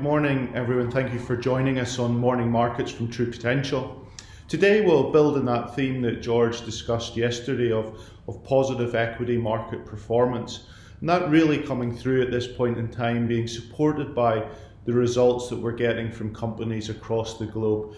morning everyone. Thank you for joining us on Morning Markets from True Potential. Today we'll build on that theme that George discussed yesterday of positive equity market performance. And that really coming through at this point in time, being supported by the results that we're getting from companies across the globe.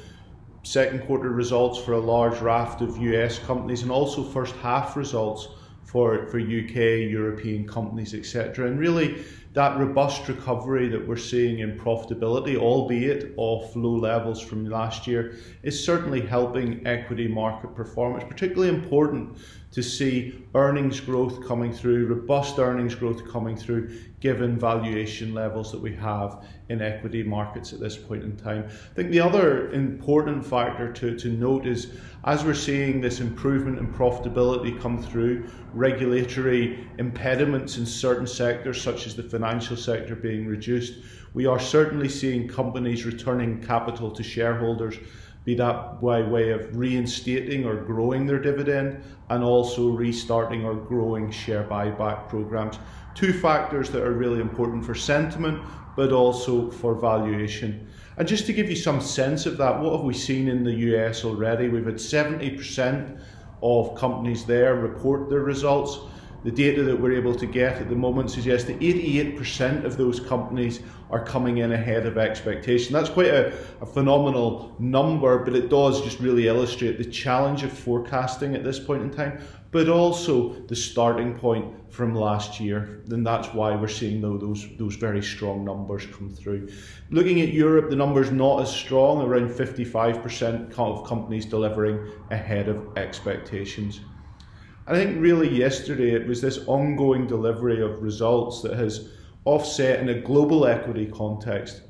Second quarter results for a large raft of US companies, and also first half results for UK, European companies, etc. And really that robust recovery that we're seeing in profitability, albeit off low levels from last year, is certainly helping equity market performance. Particularly important to see earnings growth coming through, robust earnings growth coming through, given valuation levels that we have in equity markets at this point in time. I think the other important factor to note is, as we're seeing this improvement in profitability come through, regulatory impediments in certain sectors, such as the financial sector, being reduced, we are certainly seeing companies returning capital to shareholders, be that by way of reinstating or growing their dividend, and also restarting or growing share buyback programs. Two factors that are really important for sentiment, but also for valuation. And just to give you some sense of that, what have we seen in the US already? We've had 70% of companies there report their results. The data that we're able to get at the moment suggests that 88% of those companies are coming in ahead of expectation. That's quite a phenomenal number, but it does just really illustrate the challenge of forecasting at this point in time, but also the starting point from last year. And that's why we're seeing those very strong numbers come through. Looking at Europe, the number's not as strong, around 55% of companies delivering ahead of expectations. I think really yesterday it was this ongoing delivery of results that has offset, in a global equity context,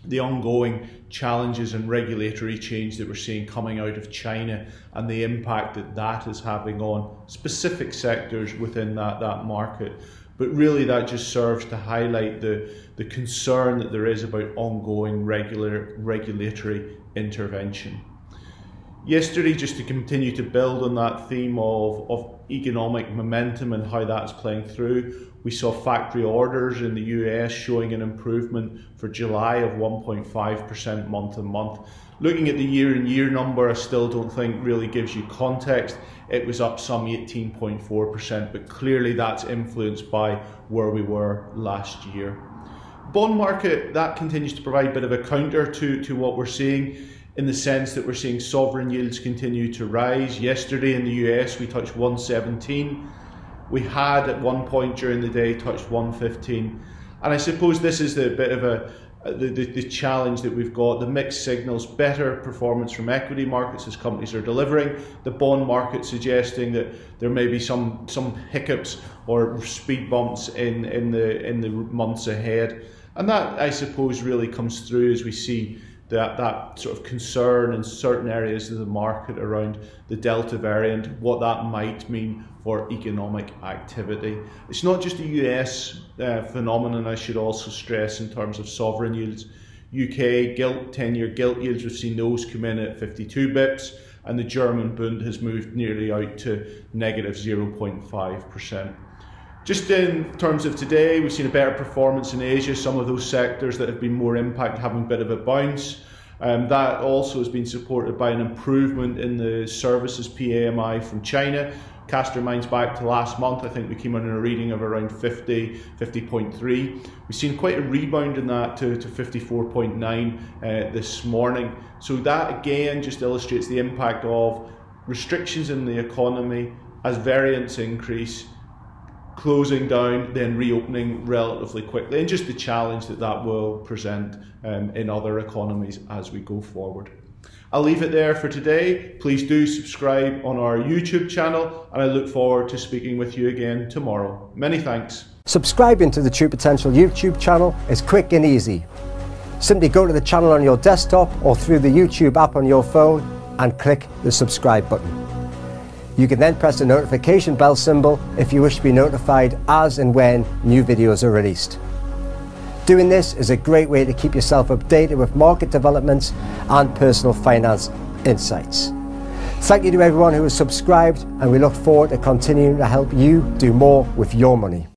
the ongoing challenges and regulatory change that we're seeing coming out of China, and the impact that that is having on specific sectors within that market. But really that just serves to highlight the concern that there is about ongoing regulatory intervention. Yesterday, just to continue to build on that theme of economic momentum and how that's playing through, we saw factory orders in the US showing an improvement for July of 1.5% month on month. Looking at the year-on-year number, I still don't think really gives you context. It was up some 18.4%, but clearly that's influenced by where we were last year. Bond market, that continues to provide a bit of a counter to what we're seeing, in the sense that we're seeing sovereign yields continue to rise. Yesterday in the US we touched 117. We had at one point during the day touched 115. And I suppose this is the bit of the challenge that we've got. The mixed signals, better performance from equity markets as companies are delivering. The bond market suggesting that there may be some hiccups or speed bumps in the months ahead. And that, I suppose, really comes through as we see that sort of concern in certain areas of the market around the Delta variant, what that might mean for economic activity. It's not just a US phenomenon, I should also stress, in terms of sovereign yields. UK gilt, 10-year gilt yields, we've seen those come in at 52 bips, and the German Bund has moved nearly out to negative 0.5%. Just in terms of today, we've seen a better performance in Asia. Some of those sectors that have been more impacted having a bit of a bounce. That also has been supported by an improvement in the services PMI from China. Cast our minds back to last month, I think we came on a reading of around 50.3. We've seen quite a rebound in that to 54.9 this morning. So that again just illustrates the impact of restrictions in the economy as variants increase, closing down, then reopening relatively quickly, and just the challenge that will present in other economies as we go forward. I'll leave it there for today. Please do subscribe on our YouTube channel, and I look forward to speaking with you again tomorrow. Many thanks. Subscribing to the True Potential YouTube channel is quick and easy. Simply go to the channel on your desktop or through the YouTube app on your phone and click the subscribe button. You can then press the notification bell symbol if you wish to be notified as and when new videos are released. Doing this is a great way to keep yourself updated with market developments and personal finance insights. Thank you to everyone who has subscribed, and we look forward to continuing to help you do more with your money.